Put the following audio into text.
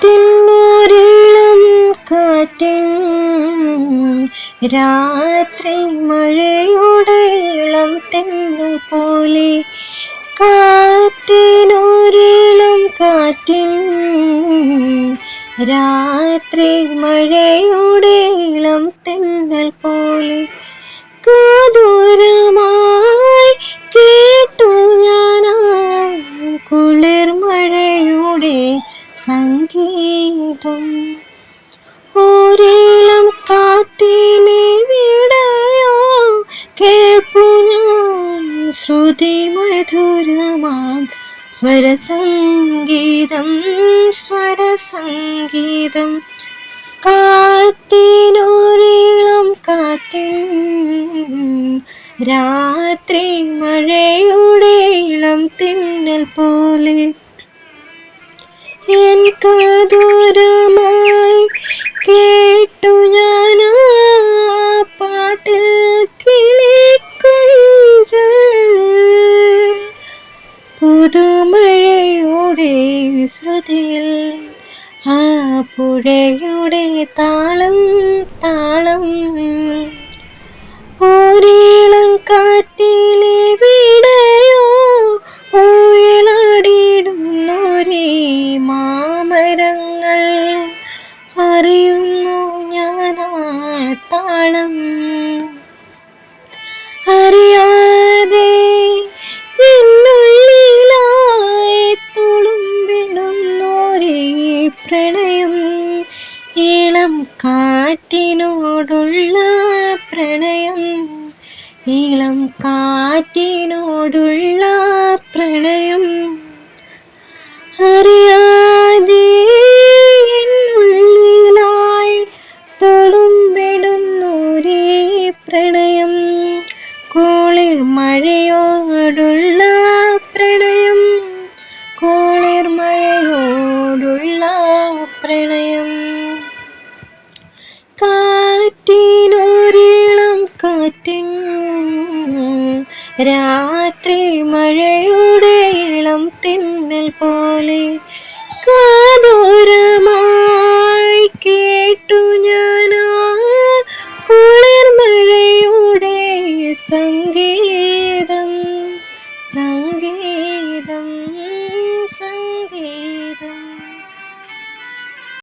കാറ്റിനൊരിളം കാറ്റിൻ രാത്രി മഴയുടെ ഇളം തെന്നൽ പോലെ കാറ്റിനൊരിളം കാറ്റിൻ രാത്രി മഴയുടെ ഇളം തെന്നൽ പോലെ കാതോരമായി കേട്ടു ഞാൻ കുളിർ മഴയുടെ സംഗീതം ഒരിളം കാറ്റിലെ വിടയോ കേൾപ്പു ഞാൻ ശ്രുതി മധുരമാം സ്വരസംഗീതം സ്വരസംഗീതം കാറ്റിനൊരിളം കാറ്റിൻ രാത്രി മഴയുടെ ഇളം തിന്നൽ പോലെ എൻ കാതോരമായി കേട്ടു ഞാൻ പാട്ടിൽ കിളിക്കൊഞ്ചൽ പുതുമഴയുടെ ശ്രുതിയിൽ ആ പുഴയുടെ താളം താളം ഒരിളം കാറ്റിലെ വിടയോ ഊയലാടിയിടുന്നൊരേ മാമരങ്ങൾ അറിയുന്നു ഞാൻ ആ താളം അറിയാതെ എന്നുള്ളിലായി തുളുമ്പിടുന്നൊരേ പ്രണയം ഇളം കാറ്റിനോടുള്ള പ്രണയം ഇളം കാറ്റിനോടുള്ള പ്രണയം അറിയാതെ എന്നുള്ളിലായി തുളുമ്പിടുന്നൊരേ പ്രണയം കുളിർ മഴയോടുള്ള പ്രണയം കുളിർ മഴയോടുള്ള പ്രണയം കാറ്റിനൊരിളം കാറ്റിൻ രാത്രി മഴയുടെ ഇളം തിന്നൽ പോലെ കാതോരമായി